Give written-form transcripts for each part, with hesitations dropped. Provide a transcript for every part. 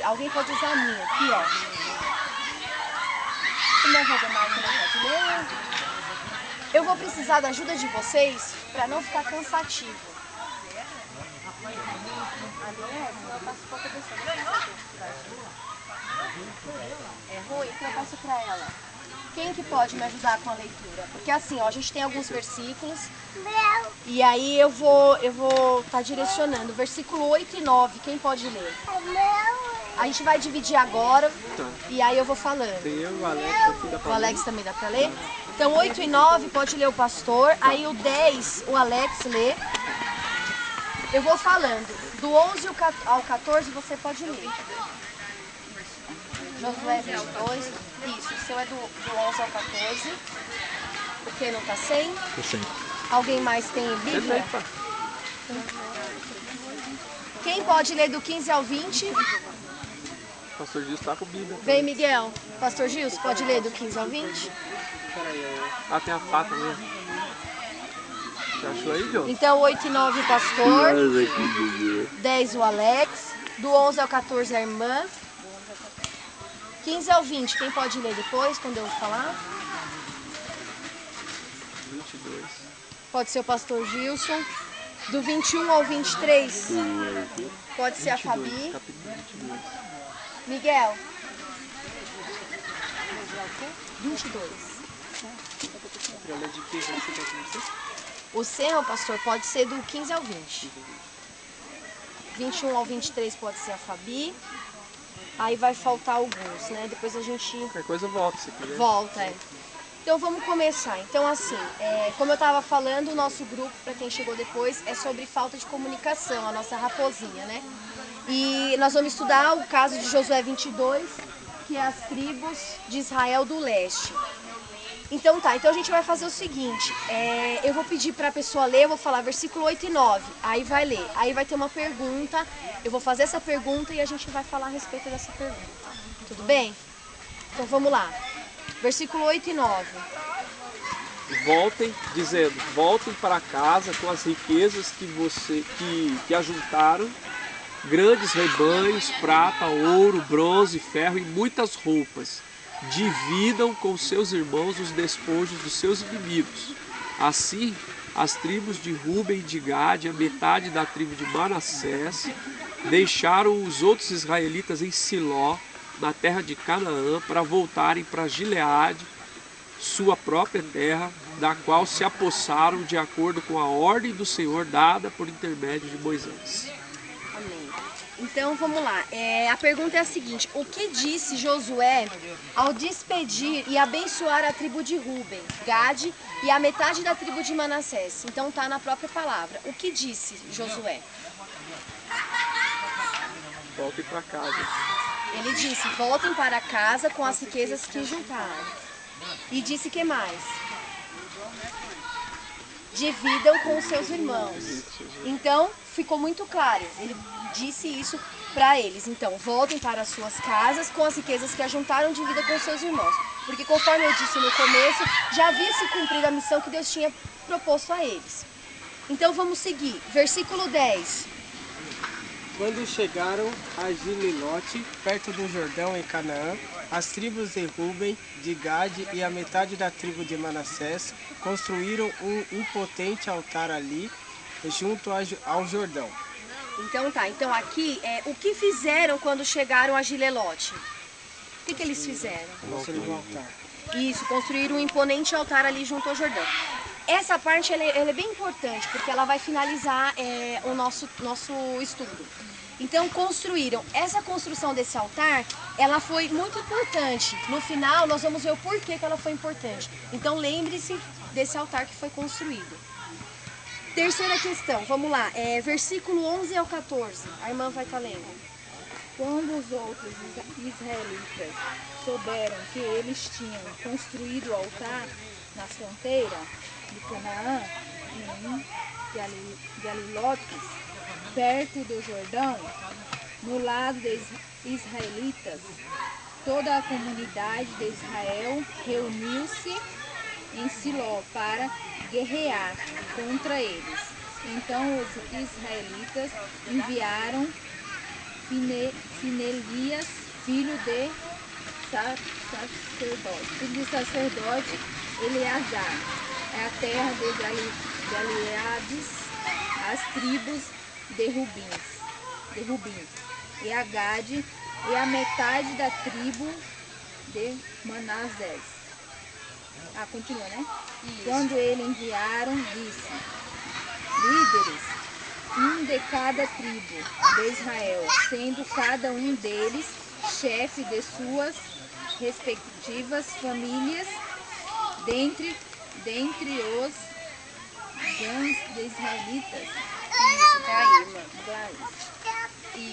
Alguém pode usar a minha, aqui, ó. Uma Valdemar que não pode ler. Eu vou precisar da ajuda de vocês para não ficar cansativo. É ruim? Então eu passo para ela. Quem que pode me ajudar com a leitura? Porque assim, ó, a gente tem alguns versículos. E aí eu vou tá direcionando. Versículo 8 e 9, quem pode ler? A gente vai dividir agora. E aí eu vou falando. Tem eu, o Alex, aqui dá pra O Alex também dá pra ler? Então 8 e 9 pode ler o pastor. Aí o 10 o Alex lê. Eu vou falando. Do 11 ao 14 você pode ler. Josué 22. Isso, o seu é do 11 ao 14. O que não tá sem? Tô sem. Alguém mais tem Bíblia? Quem pode ler do 15 ao 20? O pastor Gilson tá com o Bíblia. Vem, Miguel. Pastor Gilson, pode ler do 15 ao 20? Ah, tem a faca mesmo. Você achou aí, João? Então 8 e 9 o pastor. 10 o Alex. Do 11 ao 14 a irmã. 15 ao 20, quem pode ler depois, quando eu falar? 22. Pode ser o pastor Gilson. Do 21 ao 23, pode ser a Fabi. Capítulo 22. Miguel. 22. Pra ler de que você quer que você? O seu, pastor, pode ser do 15 ao 20. 21 ao 23 pode ser a Fabi. Aí vai faltar alguns, né? Depois a gente Qualquer coisa volta, se quiser. volta, é. Então vamos começar. Então assim, como eu estava falando, o nosso grupo, para quem chegou depois, é sobre falta de comunicação, a nossa raposinha, né? E nós vamos estudar o caso de Josué 22, que é as tribos de Israel do leste. Então tá, então a gente vai fazer o seguinte, eu vou pedir para a pessoa ler, eu vou falar versículo 8 e 9, aí vai ler, aí vai ter uma pergunta, eu vou fazer essa pergunta e a gente vai falar a respeito dessa pergunta, tudo bem? Então vamos lá, versículo 8 e 9. Voltem, dizendo, voltem para casa com as riquezas que ajuntaram, grandes rebanhos, prata, ouro, bronze, ferro e muitas roupas. Dividam com seus irmãos os despojos dos seus inimigos. Assim, as tribos de Ruben e de Gade, a metade da tribo de Manassés, deixaram os outros israelitas em Siló, na terra de Canaã, para voltarem para Gileade, sua própria terra, da qual se apossaram de acordo com a ordem do Senhor dada por intermédio de Moisés. Amém. Então vamos lá, a pergunta é a seguinte, o que disse Josué ao despedir e abençoar a tribo de Ruben, Gade e a metade da tribo de Manassés? Então está na própria palavra, o que disse Josué? Voltem para casa. Ele disse, voltem para casa com as riquezas que juntaram. E disse que mais? Dividam com os seus irmãos. Então ficou muito claro, ele disse isso para eles. Então, voltem para as suas casas com as riquezas que ajuntaram de vida com seus irmãos. Porque conforme eu disse no começo, já havia se cumprido a missão que Deus tinha proposto a eles. Então vamos seguir. Versículo 10. Quando chegaram a Gililote, perto do Jordão em Canaã, as tribos de Ruben, de Gade e a metade da tribo de Manassés construíram um impotente altar ali, junto ao Jordão. Então tá, então aqui o que fizeram quando chegaram a Gilelote? O que eles fizeram? Construíram um altar. Isso, construíram um imponente altar ali junto ao Jordão. Essa parte ela é bem importante, porque ela vai finalizar o nosso estudo. Então construíram, essa construção desse altar, ela foi muito importante. No final nós vamos ver o porquê que ela foi importante. Então lembre-se desse altar que foi construído. Terceira questão, vamos lá, versículo 11 ao 14, a irmã vai estar lendo. Quando os outros israelitas souberam que eles tinham construído o altar na fronteira de Canaã, em Galilotes, perto do Jordão, no lado dos israelitas, toda a comunidade de Israel reuniu-se em Siló para guerrear contra eles. Então os israelitas enviaram Finelias, filho de sacerdote Eleazar. É a terra de Galeades, as tribos de Rubim e a Gade, e a metade da tribo de Manassés. Continua, né? Isso. Quando ele enviaram, disse: líderes, um de cada tribo de Israel, sendo cada um deles chefe de suas respectivas famílias, dentre os clãs de israelitas. Isso, tá aí, irmã.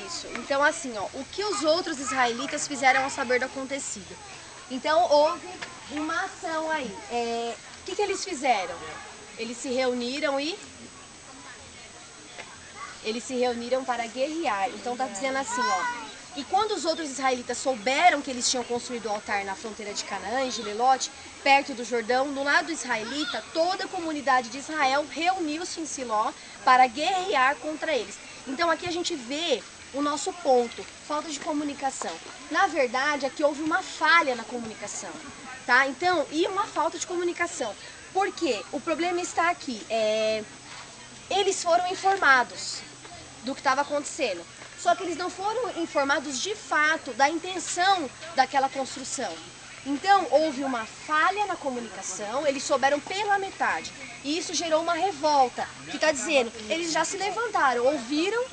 Isso. Então, assim, ó, o que os outros israelitas fizeram ao saber do acontecido? Então, houve uma ação aí. O que eles fizeram? Eles se reuniram para guerrear. Então, tá dizendo assim, ó. E quando os outros israelitas souberam que eles tinham construído o altar na fronteira de Canaã, em Gelilote, perto do Jordão, no lado israelita, toda a comunidade de Israel reuniu-se em Siló para guerrear contra eles. Então aqui a gente vê o nosso ponto, falta de comunicação. Na verdade, aqui houve uma falha na comunicação, tá? Então, e uma falta de comunicação. Por quê? O problema está aqui. Eles foram informados do que estava acontecendo. Só que eles não foram informados de fato da intenção daquela construção. Então, houve uma falha na comunicação, eles souberam pela metade. E isso gerou uma revolta, que está dizendo, eles já se levantaram, ouviram,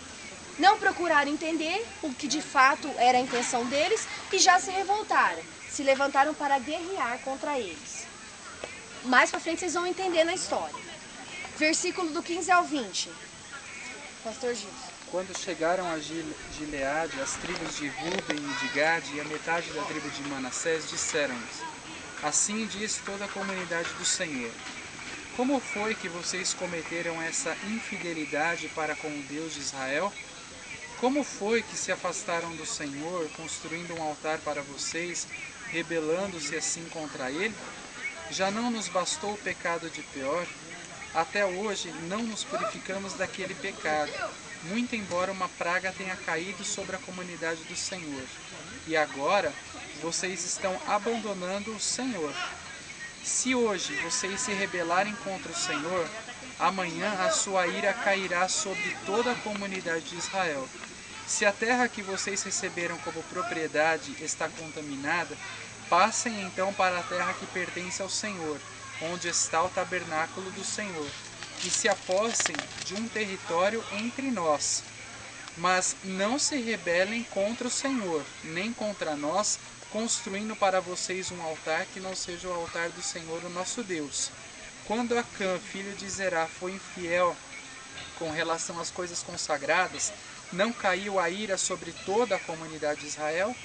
não procuraram entender o que de fato era a intenção deles e já se revoltaram. Se levantaram para guerrear contra eles. Mais para frente vocês vão entender na história. Versículo do 15 ao 20. Pastor Gilson. Quando chegaram a Gileade, as tribos de Ruben e de Gade e a metade da tribo de Manassés disseram-lhes: assim diz toda a comunidade do Senhor. Como foi que vocês cometeram essa infidelidade para com o Deus de Israel? Como foi que se afastaram do Senhor, construindo um altar para vocês, rebelando-se assim contra ele? Já não nos bastou o pecado de Peor? Até hoje não nos purificamos daquele pecado, muito embora uma praga tenha caído sobre a comunidade do Senhor. E agora vocês estão abandonando o Senhor. Se hoje vocês se rebelarem contra o Senhor, amanhã a sua ira cairá sobre toda a comunidade de Israel. Se a terra que vocês receberam como propriedade está contaminada, passem então para a terra que pertence ao Senhor, onde está o tabernáculo do Senhor, e se apossem de um território entre nós. Mas não se rebelem contra o Senhor, nem contra nós, construindo para vocês um altar que não seja o altar do Senhor, o nosso Deus. Quando Acã, filho de Zerá, foi infiel com relação às coisas consagradas, não caiu a ira sobre toda a comunidade de Israel?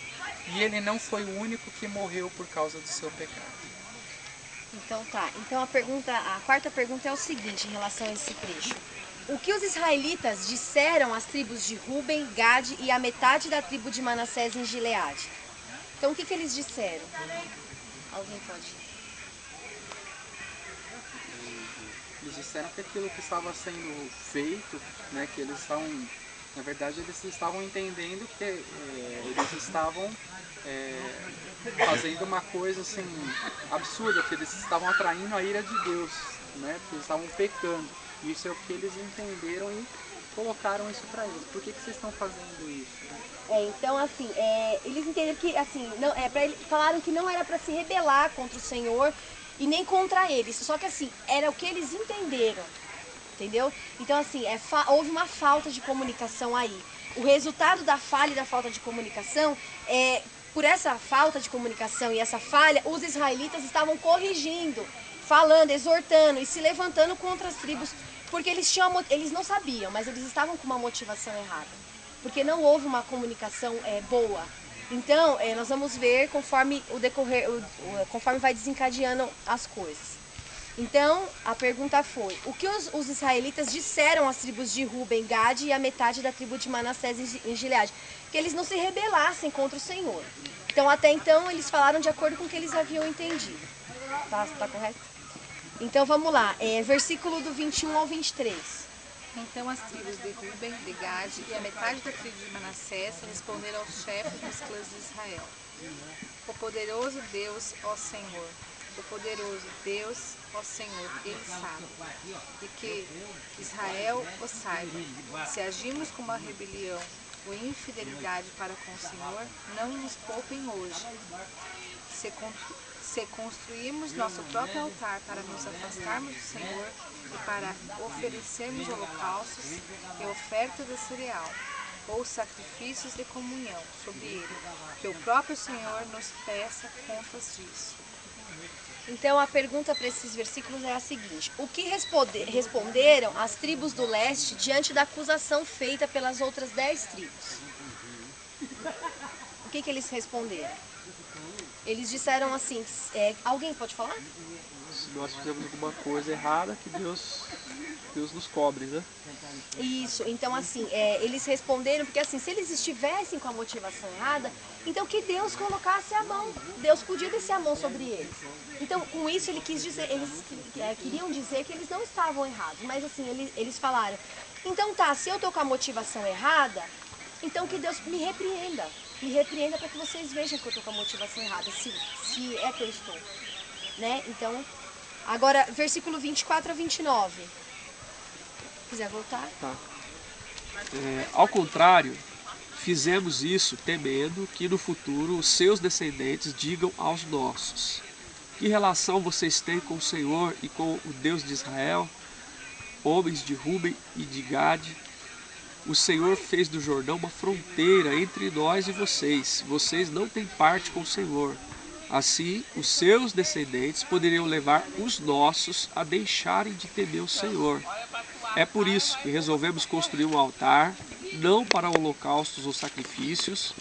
E ele não foi o único que morreu por causa do seu pecado. Então tá. Então a quarta pergunta é o seguinte em relação a esse trecho. O que os israelitas disseram às tribos de Ruben, Gade e a metade da tribo de Manassés em Gileade? Então o que eles disseram? Alguém pode? Eles disseram que aquilo que estava sendo feito, né, que eles estavam, na verdade eles estavam entendendo que eles estavam fazendo uma coisa assim absurda, que eles estavam atraindo a ira de Deus, né, que eles estavam pecando. Isso é o que eles entenderam e colocaram isso para eles. Por que vocês estão fazendo isso? Então assim, eles entenderam que assim, não, falaram que não era para se rebelar contra o Senhor e nem contra eles. Só que assim, era o que eles entenderam. Entendeu? Então assim, houve uma falta de comunicação aí. O resultado da falha e da falta de comunicação por essa falta de comunicação e essa falha, os israelitas estavam corrigindo, falando, exortando e se levantando contra as tribos, porque eles não sabiam, mas eles estavam com uma motivação errada, porque não houve uma comunicação boa. Então, nós vamos ver conforme o decorrer, conforme vai desencadeando as coisas. Então, a pergunta foi, o que os israelitas disseram às tribos de Ruben, Gade e a metade da tribo de Manassés em Gileade? Que eles não se rebelassem contra o Senhor. Então, até então, eles falaram de acordo com o que eles haviam entendido. Tá correto? Então, vamos lá. Versículo do 21 ao 23. Então as tribos de Ruben, de Gade e a metade da tribo de Manassés responderam aos chefes dos clãs de Israel: O poderoso Deus, ó Senhor, o poderoso Deus, ó Senhor, Ele sabe, e que Israel o saiba. Se agimos com uma rebelião ou infidelidade para com o Senhor, não nos poupem hoje. Se construirmos nosso próprio altar para nos afastarmos do Senhor e para oferecermos holocaustos e ofertas de cereal, ou sacrifícios de comunhão sobre ele, que o próprio Senhor nos peça contas disso. Então a pergunta para esses versículos é a seguinte: o que responderam as tribos do leste diante da acusação feita pelas outras 10 tribos? O que eles responderam? Eles disseram assim, alguém pode falar? Se nós fizemos alguma coisa errada, que Deus nos cobre, né? Isso, então assim, eles responderam, porque assim, se eles estivessem com a motivação errada, então que Deus colocasse a mão, Deus podia descer a mão sobre eles. Então, com isso ele quis dizer, eles queriam dizer que eles não estavam errados, mas assim, eles falaram, então tá, se eu tô com a motivação errada, então que Deus me repreenda para que vocês vejam que eu tô com a motivação errada, se é que eu estou, né? Então, agora, versículo 24 a 29. Quiser voltar? Tá. Ao contrário, fizemos isso temendo que no futuro os seus descendentes digam aos nossos: que relação vocês têm com o Senhor e com o Deus de Israel, homens de Ruben e de Gade? O Senhor fez do Jordão uma fronteira entre nós e vocês. Vocês não têm parte com o Senhor. Assim, os seus descendentes poderiam levar os nossos a deixarem de temer o Senhor. É por isso que resolvemos construir um altar, não para holocaustos ou sacrifícios,